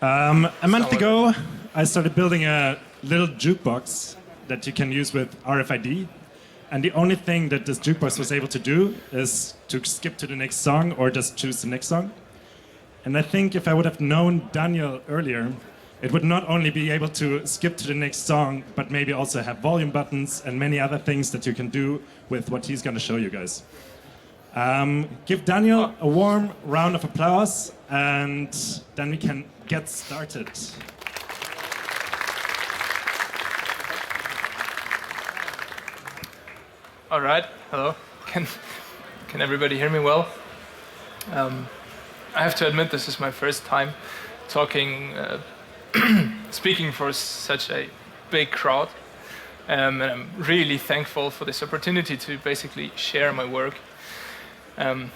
A month ago, I started building a little jukebox that you can use with RFID. And the only thing that this jukebox was able to do is to skip to the next song or just choose the next song. And I think if I would have known Daniel earlier, it would not only be able to skip to the next song, but maybe also have volume buttons and many other things that you can do with what he's going to show you guys. Give Daniel a warm round of applause, and then we can get started. All right, hello. Can everybody hear me well? I have to admit this is my first time talking, speaking for such a big crowd. And I'm really thankful for this opportunity to basically share my work. And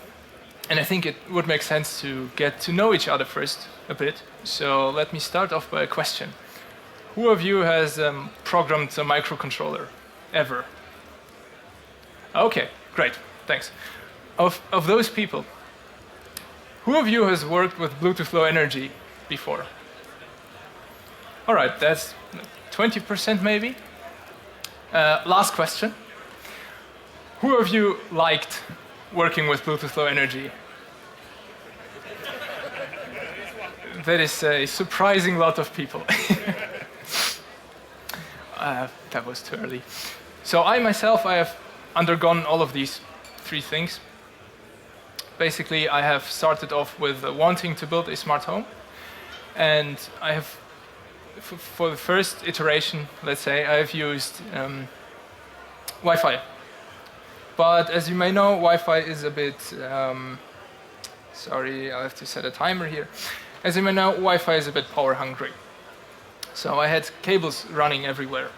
I think it would make sense to get to know each other first a bit. So let me start off by a question. Who of you has programmed a microcontroller ever? Okay, great, thanks. Of those people, who of you has worked with Bluetooth Low Energy before? All right, that's 20% maybe. Last question. Who of you liked working with Bluetooth Low Energy? That is a surprising lot of people. That was too early. So I myself, I have undergone all of these three things. Basically, I have started off with wanting to build a smart home. And I have, for the first iteration, let's say, I have used Wi-Fi. But as you may know, Wi-Fi is a bit, sorry, I have to set a timer here. As you may know, Wi-Fi is a bit power hungry. So I had cables running everywhere.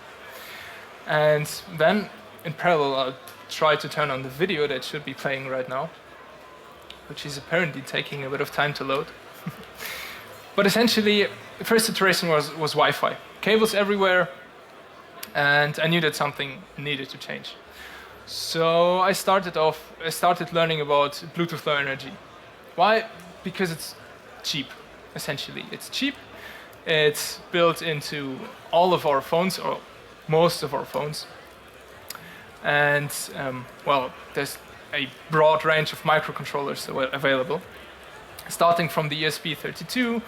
And then, in parallel, I'll try to turn on the video that should be playing right now, which is apparently taking a bit of time to load. But essentially, the first iteration was Wi-Fi. Cables everywhere, and I knew that something needed to change. So I started learning about Bluetooth Low Energy. Why? Because it's cheap, essentially. It's cheap. It's built into all of our phones, or most of our phones. And, well, there's a broad range of microcontrollers available, starting from the ESP32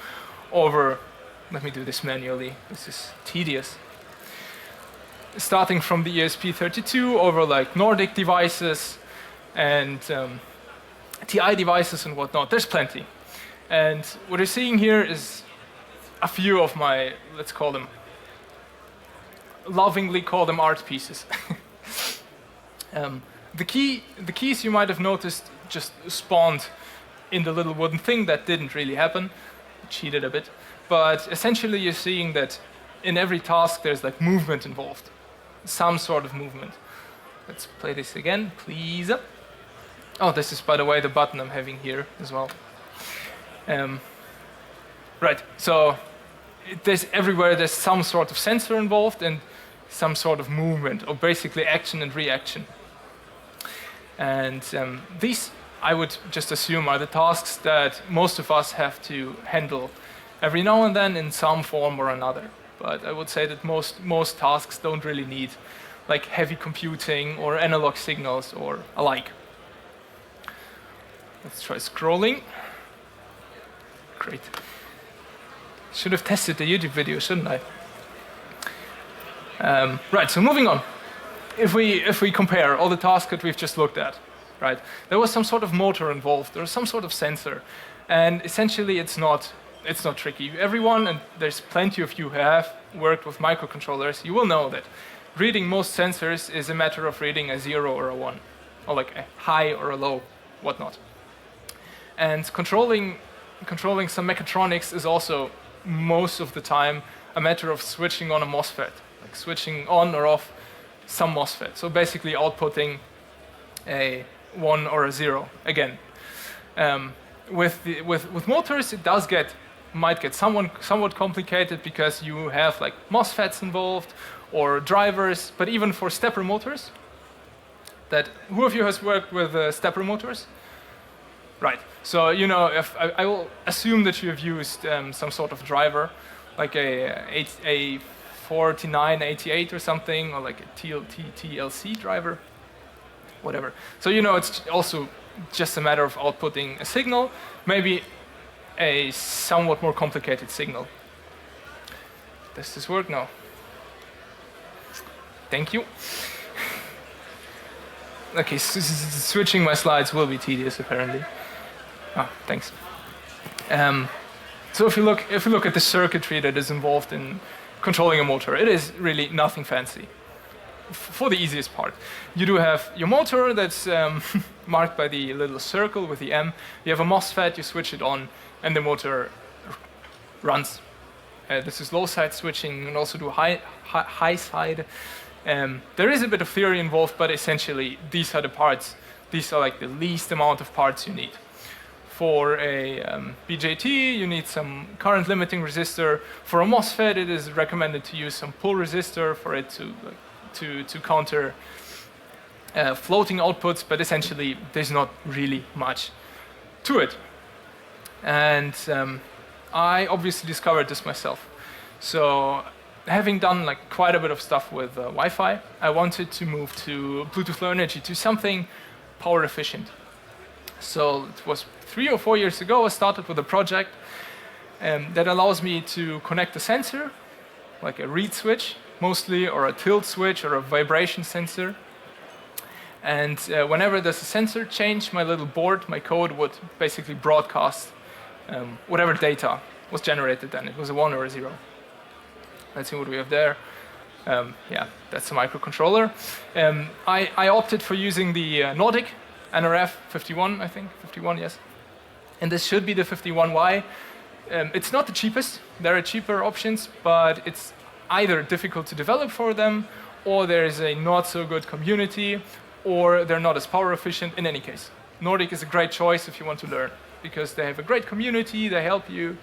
over, let me do this manually, this is tedious. Starting from the ESP32 over like Nordic devices and TI devices and whatnot. There's plenty. And what you're seeing here is a few of my, let's call them, lovingly call them art pieces. The keys you might have noticed just spawned in the little wooden thing. That didn't really happen. Cheated a bit. But essentially you're seeing that in every task there's like movement involved. Some sort of movement. Let's play this again, please. Oh, this is, by the way, the button I'm having here as well. Right, so there's everywhere there's some sort of sensor involved and some sort of movement, or basically action and reaction. And these, I would just assume, are the tasks that most of us have to handle every now and then in some form or another. But I would say that most tasks don't really need like heavy computing or analog signals or alike. Let's try scrolling. Great. Should have tested the YouTube video, shouldn't I? Right, so moving on. If we compare all the tasks that we've just looked at, right, there was some sort of motor involved, there was some sort of sensor, and essentially it's not tricky. Everyone, and there's plenty of you who have worked with microcontrollers, you will know that reading most sensors is a matter of reading a 0 or a 1, or like a high or a low, whatnot. And controlling some mechatronics is also most of the time a matter of switching on a MOSFET, like switching on or off some MOSFET. So basically outputting a 1 or a 0 again. With motors, it might get somewhat complicated because you have like MOSFETs involved or drivers. But even for stepper motors, who of you has worked with stepper motors? Right. So you know, if I will assume that you have used some sort of driver, like a 4988 or something, or like a TLC driver, whatever. So you know, it's also just a matter of outputting a signal, maybe a somewhat more complicated signal. Does this work? No. Thank you. Okay, switching my slides will be tedious apparently. Ah, thanks. So if you look at the circuitry that is involved in controlling a motor, it is really nothing fancy. For the easiest part, you do have your motor that's marked by the little circle with the M. You have a MOSFET, you switch it on, and the motor runs. This is low side switching, and also do high side. There is a bit of theory involved, but essentially these are the parts. These are like the least amount of parts you need. For a BJT, you need some current limiting resistor. For a MOSFET, it is recommended to use some pull resistor for it to counter floating outputs, but essentially there's not really much to it. And I obviously discovered this myself. So having done like quite a bit of stuff with Wi-Fi, I wanted to move to Bluetooth Low Energy, to something power efficient. So it was 3 or 4 years ago, I started with a project that allows me to connect a sensor, like a reed switch mostly, or a tilt switch, or a vibration sensor. And whenever there's a sensor change, my little board, my code would basically broadcast whatever data was generated then. It was a 1 or a 0. Let's see what we have there. Yeah, that's a microcontroller. I opted for using the Nordic NRF 51, I think, 51, yes. And this should be the 51Y. It's not the cheapest. There are cheaper options, but it's either difficult to develop for them, or there is a not so good community, or they're not as power efficient. In any case, Nordic is a great choice if you want to learn, because they have a great community, they help you.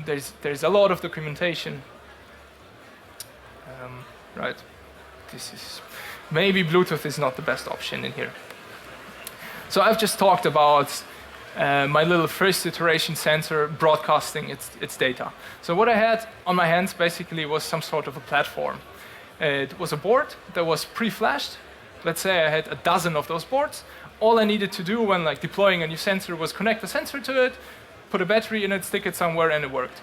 There's a lot of documentation. Right, this is, maybe Bluetooth is not the best option in here. So I've just talked about my little first iteration sensor broadcasting its data. So what I had on my hands basically was some sort of a platform. It was a board that was pre-flashed. Let's say I had a dozen of those boards. All I needed to do when like deploying a new sensor was connect the sensor to it, put a battery in it, stick it somewhere, and it worked.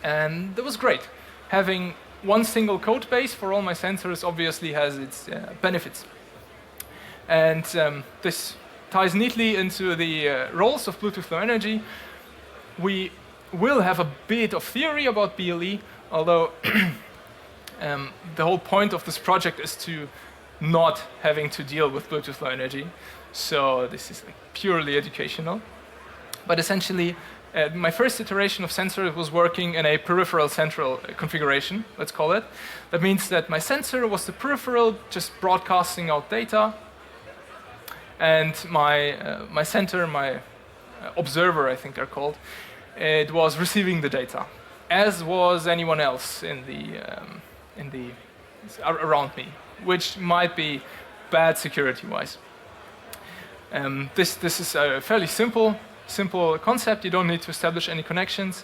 And that was great. Having one single code base for all my sensors obviously has its benefits. And this ties neatly into the roles of Bluetooth Low Energy. We will have a bit of theory about BLE, although the whole point of this project is to not having to deal with Bluetooth Low Energy. So this is like purely educational. But essentially, my first iteration of sensor was working in a peripheral central configuration, let's call it. That means that my sensor was the peripheral, just broadcasting out data. And my center, my observer, I think they're called, it was receiving the data, as was anyone else in the around me, which might be bad security-wise. This is a fairly simple concept. You don't need to establish any connections.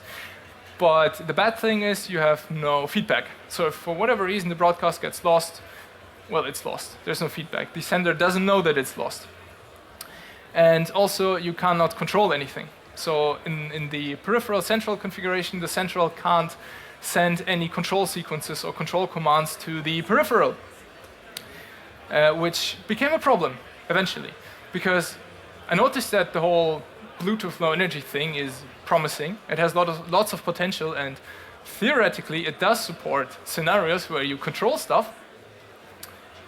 But the bad thing is you have no feedback. So if for whatever reason the broadcast gets lost, well, it's lost. There's no feedback. The sender doesn't know that it's lost. And also you cannot control anything. So in the peripheral central configuration, the central can't send any control sequences or control commands to the peripheral, which became a problem eventually, because I noticed that the whole Bluetooth Low Energy thing is promising. It has lots of potential, and theoretically it does support scenarios where you control stuff.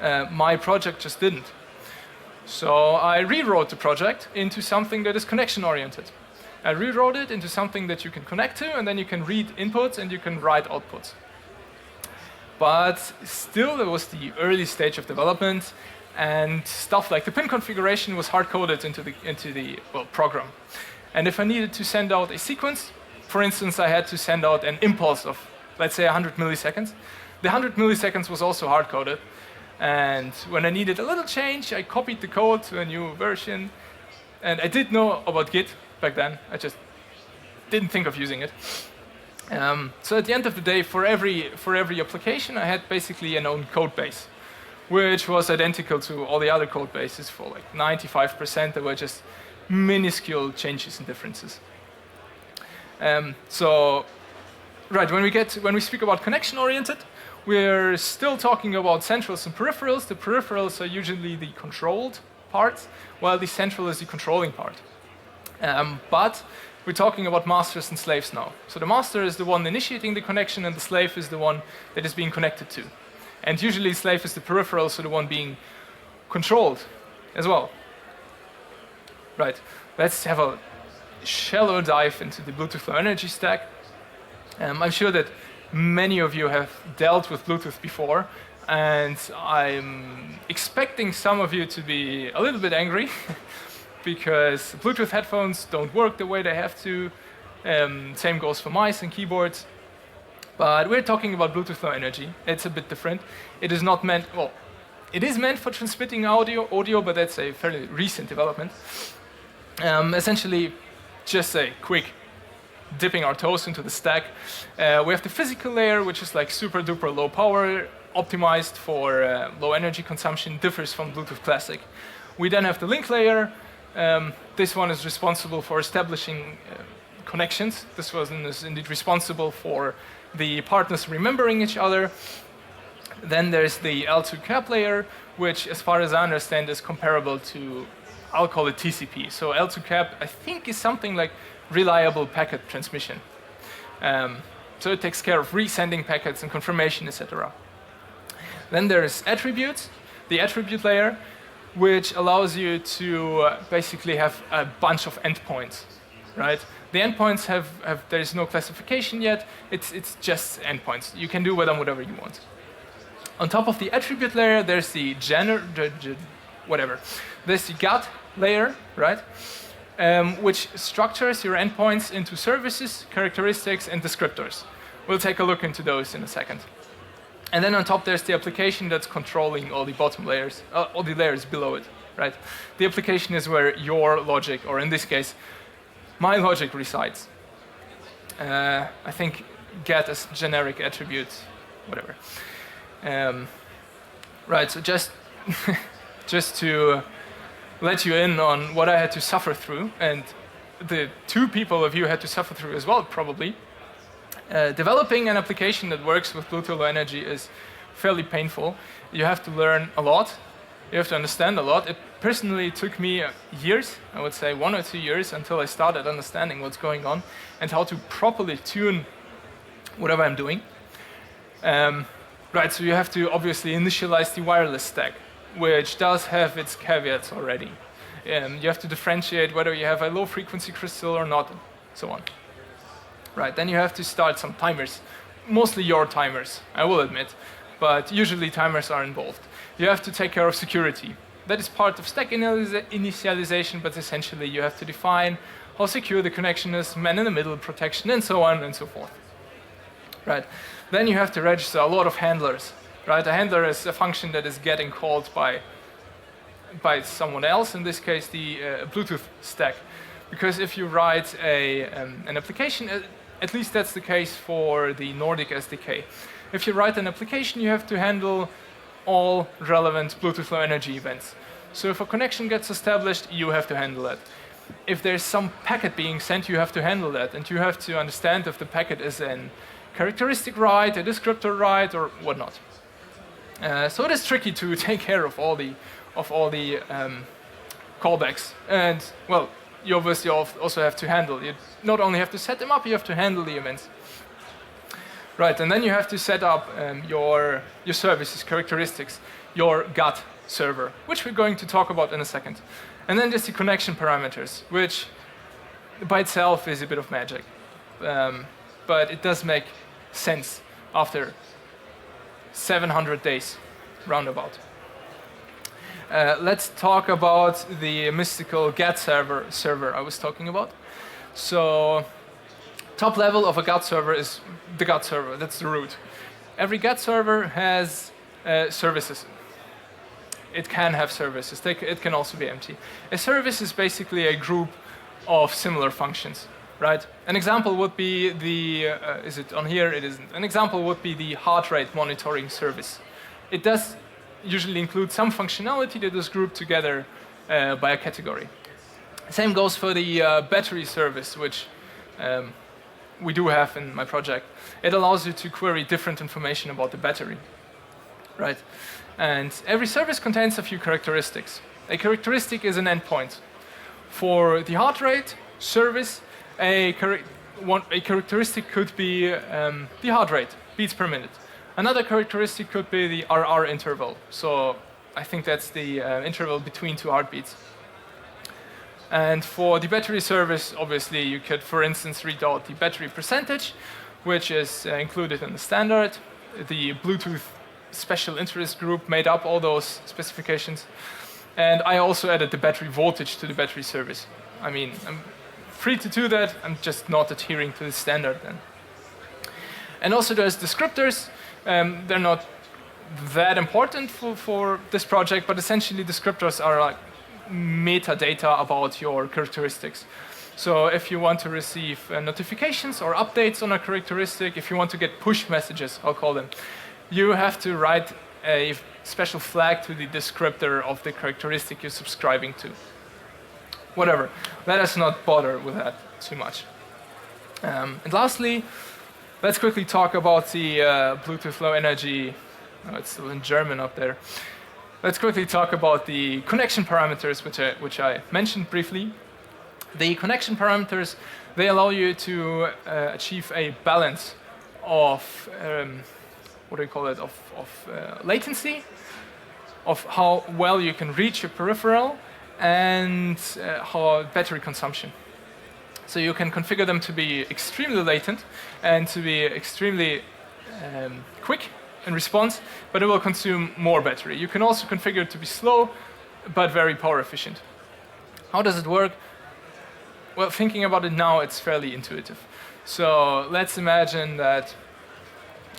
My project just didn't. So I rewrote the project into something that is connection oriented. I rewrote it into something that you can connect to, and then you can read inputs and you can write outputs. But still, it was the early stage of development, and stuff like the pin configuration was hard-coded into the program. And if I needed to send out a sequence, for instance, I had to send out an impulse of, let's say, 100 milliseconds. The 100 milliseconds was also hard-coded. And when I needed a little change, I copied the code to a new version, And I did know about Git back then. I just didn't think of using it. So at the end of the day, for every application, I had basically an own code base, which was identical to all the other code bases. For like 95%, there were just minuscule changes and differences. So, right, when we speak about connection-oriented, we're still talking about centrals and peripherals. The peripherals are usually the controlled part, while the central is the controlling part. But we're talking about masters and slaves now. So the master is the one initiating the connection, and the slave is the one that is being connected to. And usually slave is the peripheral, so the one being controlled as well. Right, let's have a shallow dive into the Bluetooth Low Energy stack. I'm sure that many of you have dealt with Bluetooth before, and I'm expecting some of you to be a little bit angry because Bluetooth headphones don't work the way they have to. Same goes for mice and keyboards. But we're talking about Bluetooth Low Energy. It's a bit different. It is not meant, well, it is meant for transmitting audio, but that's a fairly recent development. Essentially, just a quick dipping our toes into the stack. We have the physical layer, which is like super duper low power, optimized for low energy consumption, differs from Bluetooth Classic. We then have the link layer. This one is responsible for establishing connections. This one is indeed responsible for the partners remembering each other. Then there's the L2 cap layer, which, as far as I understand, is comparable to, I'll call it TCP. So L2 cap, I think, is something like reliable packet transmission. So it takes care of resending packets and confirmation, etc. Then there's attributes, the attribute layer, which allows you to basically have a bunch of endpoints, right? The endpoints there is no classification yet. It's just endpoints. You can do with them whatever you want. On top of the attribute layer, there's the There's the GATT layer, right? Which structures your endpoints into services, characteristics, and descriptors. We'll take a look into those in a second. And then on top, there's the application that's controlling all the bottom layers, all the layers below it, right? The application is where your logic, or in this case, my logic resides. I think get as generic attribute, whatever. Right, so just to let you in on what I had to suffer through, and the two people of you had to suffer through as well, probably. Developing an application that works with Bluetooth Low Energy is fairly painful. You have to learn a lot. You have to understand a lot. It personally took me years, I would say 1 or 2 years, until I started understanding what's going on and how to properly tune whatever I'm doing. Right, so you have to obviously initialize the wireless stack, which does have its caveats already. You have to differentiate whether you have a low frequency crystal or not, and so on. Right, then you have to start some timers, mostly your timers, I will admit, but usually timers are involved. You have to take care of security. That is part of stack initialization, but essentially you have to define how secure the connection is, man-in-the-middle protection, and so on and so forth. Right, then you have to register a lot of handlers. Right, a handler is a function that is getting called by someone else, in this case the Bluetooth stack. Because if you write an application, at least that's the case for the Nordic SDK. If you write an application, you have to handle all relevant Bluetooth Low Energy events. So if a connection gets established, you have to handle that. If there's some packet being sent, you have to handle that. And you have to understand if the packet is a characteristic write, a descriptor write, or whatnot. So it is tricky to take care of all the callbacks. And, well, you obviously also have to handle. You not only have to set them up, you have to handle the events. Right, and then you have to set up your services, characteristics, your GATT server, which we're going to talk about in a second. And then there's the connection parameters, which by itself is a bit of magic. But it does make sense after 700 days, roundabout. Let's talk about the mystical GATT server I was talking about. So, top level of a GATT server is the GATT server, that's the root. Every GATT server has services. it can have services. It can also be empty. A service is basically a group of similar functions, right? An example would be the, is it on here? It isn't. An example would be the heart rate monitoring service. It does usually include some functionality that is grouped together by a category. Same goes for the battery service, which we do have in my project. It allows you to query different information about the battery, right? And every service contains a few characteristics. A characteristic is an endpoint. For the heart rate service, a characteristic could be the heart rate, beats per minute. Another characteristic could be the RR interval. So I think that's the interval between two heartbeats. And for the battery service, obviously, you could, for instance, read out the battery percentage, which is included in the standard. The Bluetooth special interest group made up all those specifications. And I also added the battery voltage to the battery service. I mean, I'm free to do that. I'm just not adhering to the standard then. And also there's descriptors. They're not that important for this project, but essentially descriptors are like metadata about your characteristics. So if you want to receive notifications or updates on a characteristic, if you want to get push messages, I'll call them, you have to write a special flag to the descriptor of the characteristic you're subscribing to. Whatever, let us not bother with that too much. And lastly, let's quickly talk about the Bluetooth Low Energy. Oh, it's still in German up there. Let's quickly talk about the connection parameters, which I mentioned briefly. The connection parameters, they allow you to achieve a balance of, what do you call it, of latency, of how well you can reach your peripheral, and how battery consumption. So you can configure them to be extremely latent and to be extremely quick in response, but it will consume more battery. You can also configure it to be slow, but very power efficient. How does it work? Well, thinking about it now, it's fairly intuitive. So let's imagine that,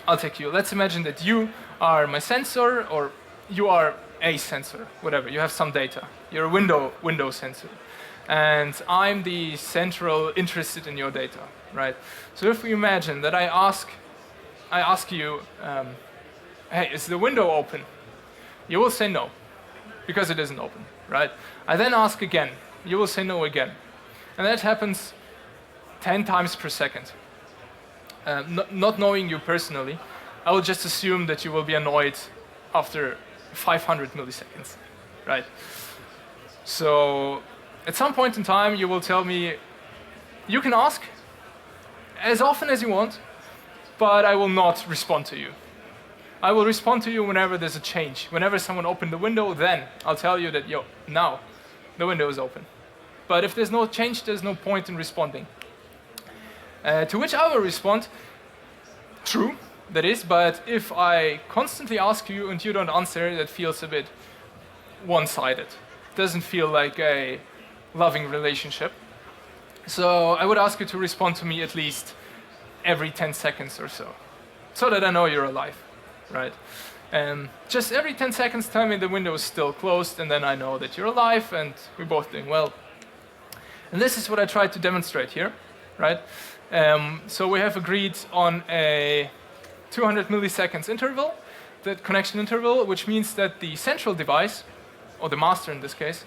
let's imagine that you are my sensor, or you are a sensor, whatever, you have some data. You're a window sensor. And I'm the central interested in your data, right? So if we imagine that I ask you, hey, is the window open? You will say no, because it isn't open, right? I then ask again, you will say no again. And that happens 10 times per second. Not knowing you personally, I will just assume that you will be annoyed after 500 milliseconds, right? So at some point in time, you will tell me, you can ask as often as you want, but I will not respond to you. I will respond to you whenever there's a change. Whenever someone opened the window, then I'll tell you that, yo, now the window is open. But if there's no change, there's no point in responding. To which I will respond, true, that is, but if I constantly ask you and you don't answer, that feels a bit one-sided. Doesn't feel like a loving relationship. So I would ask you to respond to me at least every 10 seconds or so that I know you're alive, right? Just every 10 seconds tell me the window is still closed, and then I know that you're alive and we're both doing well. And this is what I tried to demonstrate here, right? So we have agreed on a 200 milliseconds interval, the connection interval, which means that the central device, or the master in this case,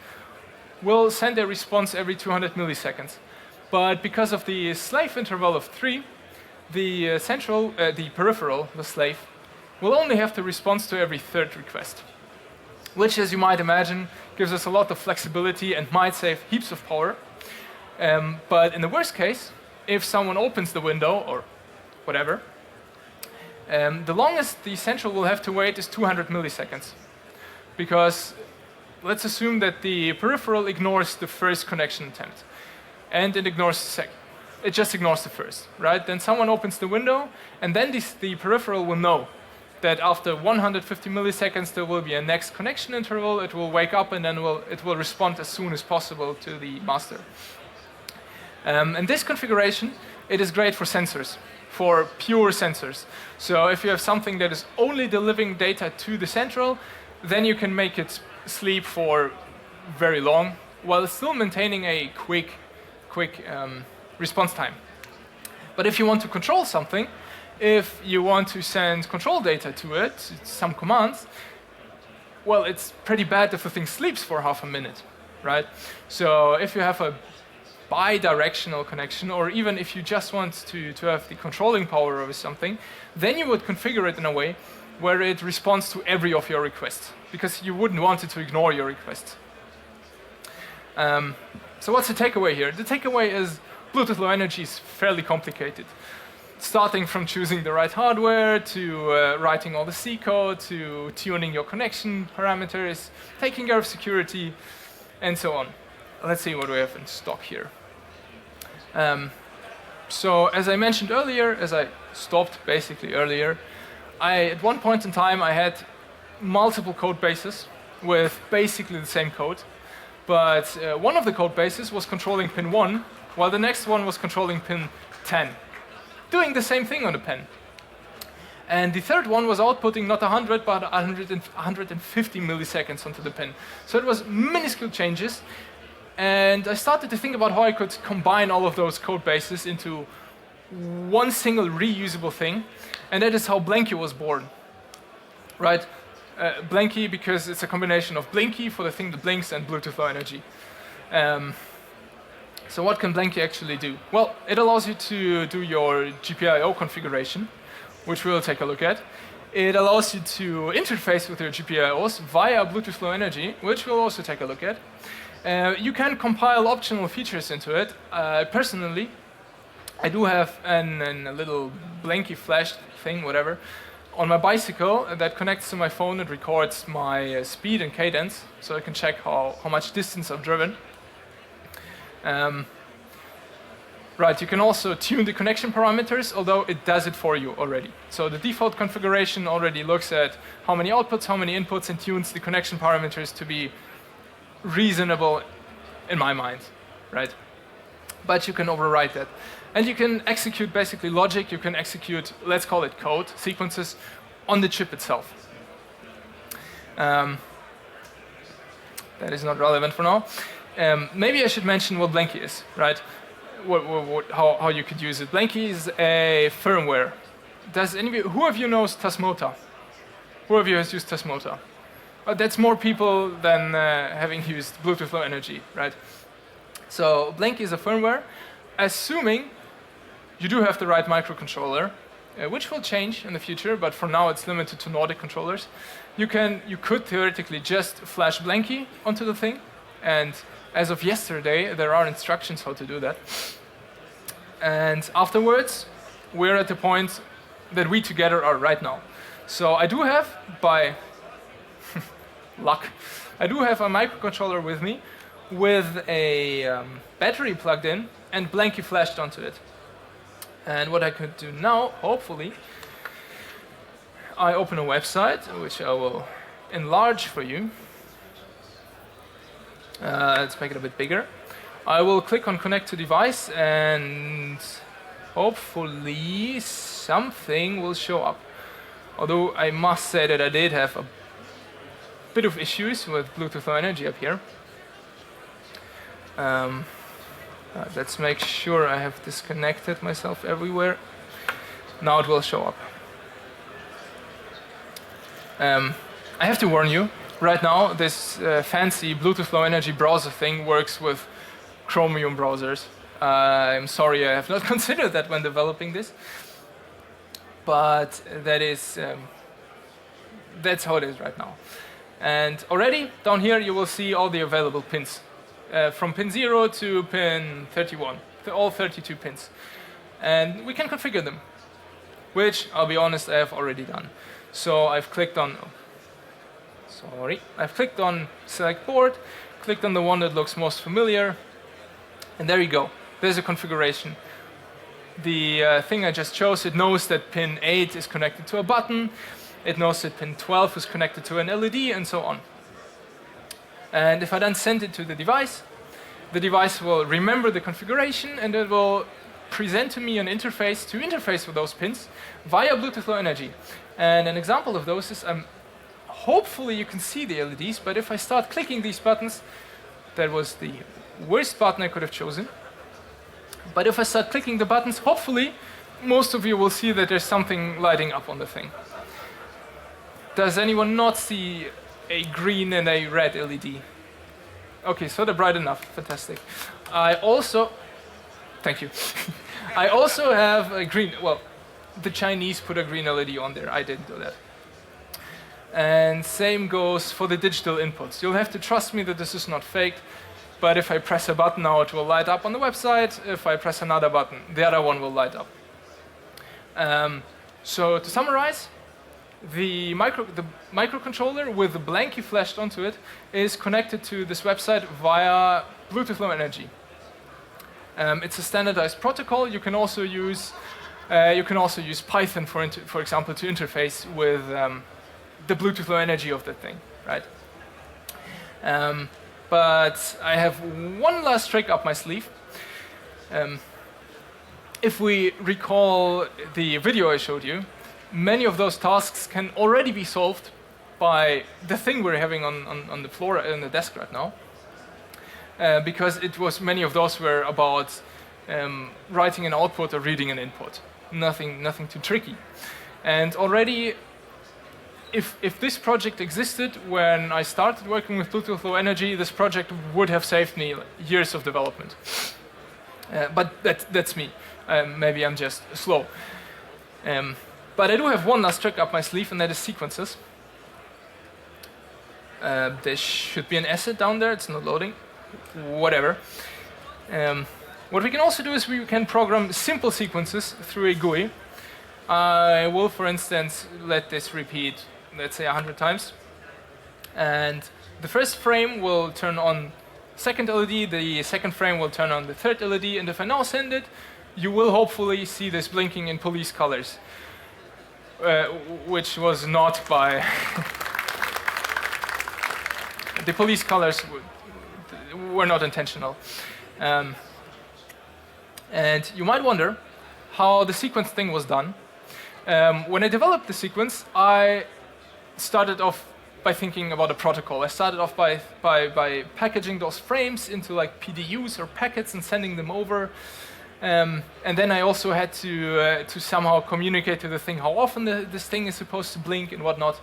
will send a response every 200 milliseconds. But because of the slave interval of 3, the peripheral, the slave, will only have the response to every third request, which, as you might imagine, gives us a lot of flexibility and might save heaps of power. But in the worst case, if someone opens the window or whatever, the longest the central will have to wait is 200 milliseconds. Because let's assume that the peripheral ignores the first connection attempt, and it ignores the second. It just ignores the first, right? Then someone opens the window, and then the peripheral will know that after 150 milliseconds there will be a next connection interval. It will wake up, and then it will respond as soon as possible to the master. And this configuration, it is great for sensors, for pure sensors. So if you have something that is only delivering data to the central, then you can make it sleep for very long while still maintaining a quick response time. But if you want to control something, if you want to send control data to it, some commands, well, it's pretty bad if the thing sleeps for half a minute, right? So if you have a bi-directional connection, or even if you just want to have the controlling power over something, then you would configure it in a way where it responds to every of your requests, because you wouldn't want it to ignore your requests. So what's the takeaway here? The takeaway is Bluetooth Low Energy is fairly complicated. Starting from choosing the right hardware, to writing all the C code, to tuning your connection parameters, taking care of security, and so on. Let's see what we have in stock here. So as I mentioned earlier, as I stopped basically earlier, at one point in time I had multiple code bases with basically the same code, but one of the code bases was controlling pin 1, while the next one was controlling pin 10, doing the same thing on the pen. And the third one was outputting not 100, but 150 milliseconds onto the pin. So it was minuscule changes, and I started to think about how I could combine all of those code bases into one single reusable thing, and that is how Blanky was born, right? Blanky because it's a combination of Blinky for the thing that blinks and Bluetooth Low Energy. So what can Blanky actually do? Well, it allows you to do your GPIO configuration, which we'll take a look at. It allows you to interface with your GPIOs via Bluetooth Low Energy, which we'll also take a look at. You can compile optional features into it. Personally, I do have a little Blanky flash thing, whatever, on my bicycle that connects to my phone and records my speed and cadence, so I can check how much distance I've driven. Right, you can also tune the connection parameters, although it does it for you already. So the default configuration already looks at how many outputs, how many inputs, and tunes the connection parameters to be reasonable in my mind, right? But you can override that. And you can execute basically logic, you can execute, let's call it code, sequences, on the chip itself. That is not relevant for now. Maybe I should mention what Blanky is, right? How you could use it. Blanky is a firmware. Who of you knows Tasmota? Who of you has used Tasmota? That's more people than having used Bluetooth Low Energy, right? So Blanky is a firmware, assuming you do have the right microcontroller, which will change in the future, but for now it's limited to Nordic controllers. You could theoretically just flash Blanky onto the thing, and as of yesterday, there are instructions how to do that. And afterwards, we're at the point that we together are right now. So I do have, by luck, I do have a microcontroller with me with a battery plugged in and Blanky flashed onto it. And what I could do now, hopefully, I open a website, which I will enlarge for you. Let's make it a bit bigger. I will click on connect to device and hopefully something will show up. Although I must say that I did have a bit of issues with Bluetooth Low Energy up here. Let's make sure I have disconnected myself everywhere. Now it will show up. I have to warn you, right now this fancy Bluetooth Low Energy browser thing works with Chromium browsers. I'm sorry I have not considered that when developing this, but that's how it is right now. And already down here you will see all the available pins. From pin 0 to pin 31, all 32 pins. And we can configure them, which, I'll be honest, I have already done. So I've clicked on, I've clicked on select board, clicked on the one that looks most familiar, and there you go. There's a configuration. The thing I just chose, it knows that pin 8 is connected to a button, it knows that pin 12 is connected to an LED, and so on. And if I then send it to the device will remember the configuration and it will present to me an interface to interface with those pins via Bluetooth Low Energy. And an example of those is I'm hopefully you can see the LEDs, but if I start clicking these buttons, that was the worst button I could have chosen. But if I start clicking the buttons, hopefully most of you will see that there's something lighting up on the thing. Does anyone not see a green and a red LED? Okay, so they're bright enough. Fantastic. I also, thank you. I also have a green, well, the Chinese put a green LED on there. I didn't do that. And same goes for the digital inputs. You'll have to trust me that this is not faked, but if I press a button now, it will light up on the website. If I press another button, the other one will light up. So to summarize, the microcontroller with the blankie flashed onto it is connected to this website via Bluetooth Low Energy. It's a standardized protocol. You can also use Python, for example, to interface with the Bluetooth Low Energy of the thing, right? But I have one last trick up my sleeve. If we recall the video I showed you, many of those tasks can already be solved by the thing we're having on the floor in the desk right now. Because many of those were about writing an output or reading an input. Nothing too tricky. And already, if this project existed when I started working with Bluetooth Low Energy, this project would have saved me years of development. But that's me. Maybe I'm just slow. But I do have one last trick up my sleeve, and that is sequences. There should be an asset down there. It's not loading. Whatever. What we can also do is we can program simple sequences through a GUI. I will, for instance, let this repeat, let's say 100 times. And the first frame will turn on second LED, the second frame will turn on the third LED, and if I now send it, you will hopefully see this blinking in police colors, which was not by... The police colors were not intentional. And you might wonder how the sequence thing was done. When I developed the sequence, I started off by thinking about a protocol. I started off by packaging those frames into like PDUs or packets and sending them over. And then I also had to somehow communicate to the thing how often this thing is supposed to blink and whatnot.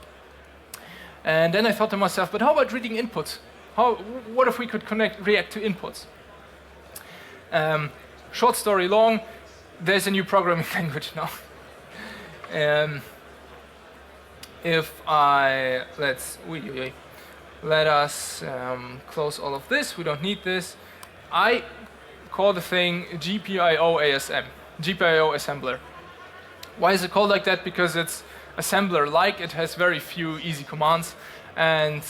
And then I thought to myself, but how about reading inputs? What if we could react to inputs? Short story long, there's a new programming language now. If I, let us close all of this, we don't need this. I call the thing GPIO ASM, GPIO assembler. Why is it called like that? Because it's assembler-like, it has very few easy commands, and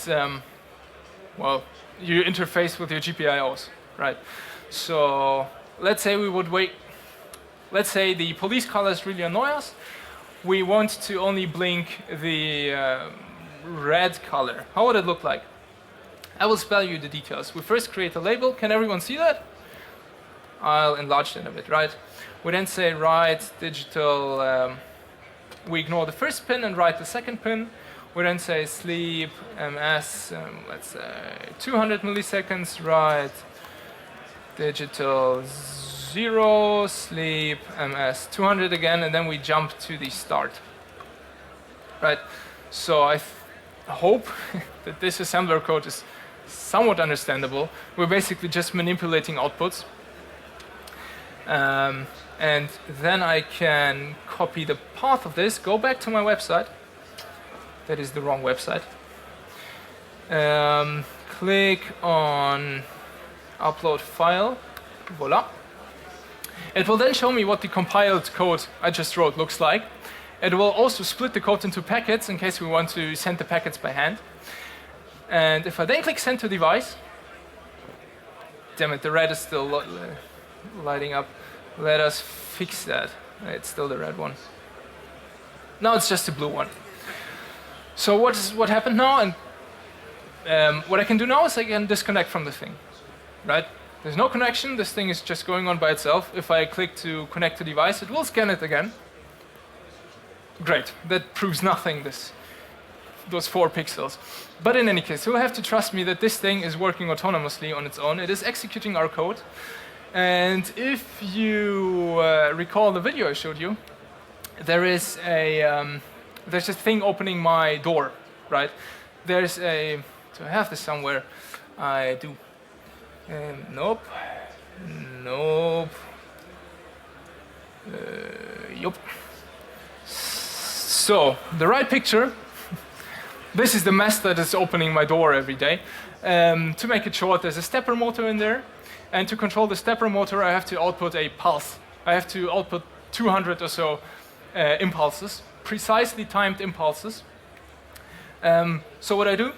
well, you interface with your GPIOs, right? So let's say let's say the police colors really annoy us. We want to only blink the red color. How would it look like? I will spell you the details. We first create a label. Can everyone see that? I'll enlarge that a bit, right? We then say write digital, we ignore the first pin and write the second pin. We then say sleep ms, let's say 200 milliseconds, write digital 0, sleep ms 200 again, and then we jump to the start. Right? So I hope that this assembler code is somewhat understandable. We're basically just manipulating outputs. And then I can copy the path of this, go back to my website. That is the wrong website. Click on upload file. Voila. It will then show me what the compiled code I just wrote looks like. It will also split the code into packets in case we want to send the packets by hand. And if I then click send to device, damn it, the red is still lighting up. Let us fix that. It's still the red one. Now it's just the blue one. So what happened now? And what I can do now is I can disconnect from the thing, right? There's no connection. This thing is just going on by itself. If I click to connect to device, it will scan it again. Great. That proves nothing. This those 4 pixels. But in any case, you'll have to trust me that this thing is working autonomously on its own. It is executing our code. And if you recall the video I showed you, there's a thing opening my door, right? Do I have this somewhere? I do. Nope. Nope. Yup. So, the right picture, this is the mess that is opening my door every day. To make it short, there's a stepper motor in there, and to control the stepper motor, I have to output a pulse. I have to output 200 or so impulses, precisely timed impulses. So what I do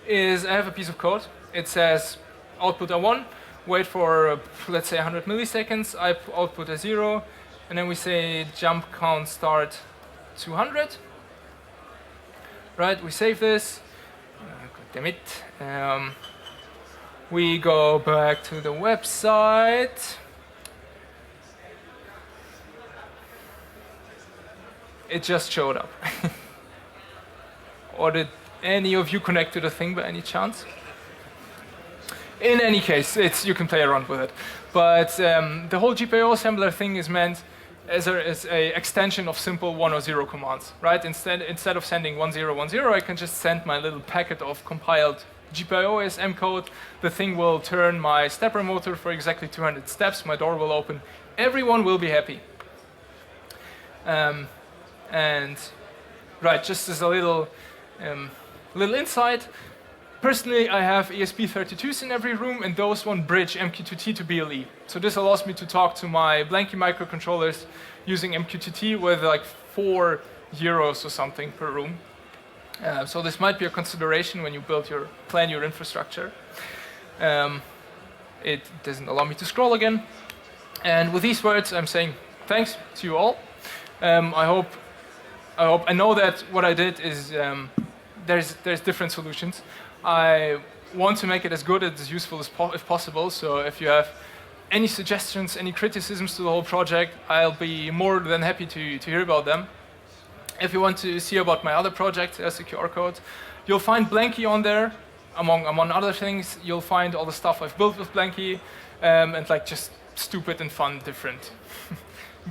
is I have a piece of code. It says output a 1, wait for, let's say, 100 milliseconds, I output a 0, and then we say jump count start 200. Right, we save this. God damn it. We go back to the website. It just showed up. Or did any of you connect to the thing by any chance? In any case, you can play around with it. But the whole GPIO assembler thing is meant as a extension of simple 1 or 0 commands, right? Instead of sending 1010, I can just send my little packet of compiled GPIO ASM code. The thing will turn my stepper motor for exactly 200 steps. My door will open. Everyone will be happy. And right, just as a little insight. Personally, I have ESP32s in every room, and those one bridge MQTT to BLE. So this allows me to talk to my Blanky microcontrollers using MQTT with like 4 euros or something per room. So this might be a consideration when you plan your infrastructure. It doesn't allow me to scroll again. And with these words, I'm saying thanks to you all. I know that what I did is there's different solutions. I want to make it as good and as useful as if possible. So if you have any suggestions, any criticisms to the whole project, I'll be more than happy to hear about them. If you want to see about my other project, as a QR code, you'll find Blanky on there. Among other things, you'll find all the stuff I've built with Blanky, and like just stupid and fun different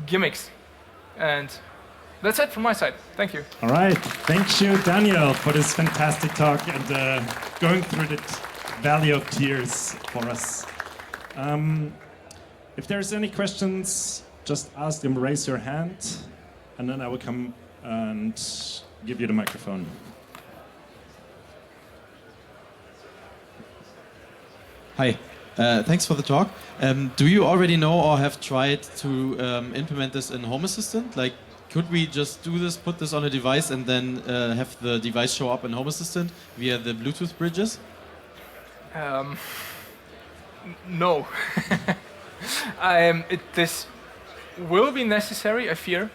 gimmicks. And that's it from my side. Thank you. All right. Thank you, Daniel, for this fantastic talk and going through the valley of tears for us. If there's any questions, just ask them, raise your hand, and then I will come and give you the microphone. Hi. Thanks for the talk. Do you already know or have tried to implement this in Home Assistant? Like, could we just do this, put this on a device, and then have the device show up in Home Assistant via the Bluetooth bridges? No. This will be necessary, I fear.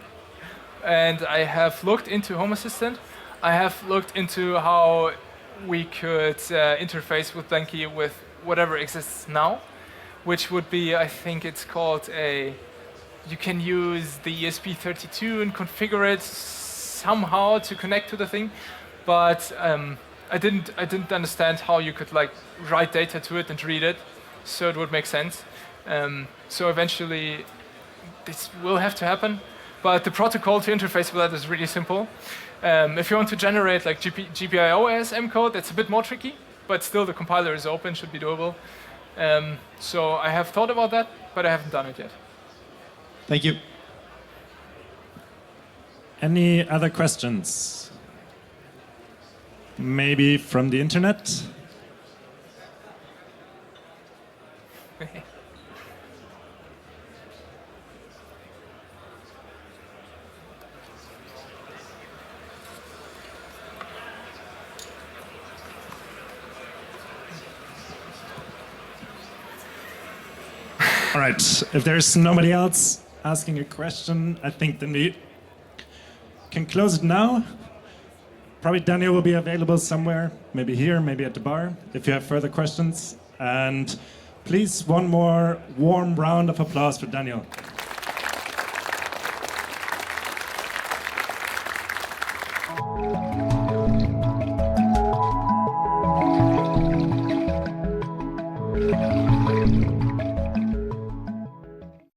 And I have looked into Home Assistant. I have looked into how we could interface with Blanky with whatever exists now, which would be, I think it's called you can use the ESP32 and configure it somehow to connect to the thing, but I didn't understand how you could like write data to it and read it, so it would make sense. So eventually, this will have to happen, but the protocol to interface with that is really simple. If you want to generate like GPIO ASM code, that's a bit more tricky, but still the compiler is open, should be doable. So I have thought about that, but I haven't done it yet. Thank you. Any other questions? Maybe from the internet? All right, if there's nobody else asking a question, I think then we can close it now. Probably Daniel will be available somewhere, maybe here, maybe at the bar, if you have further questions. And please, one more warm round of applause for Daniel. Bye.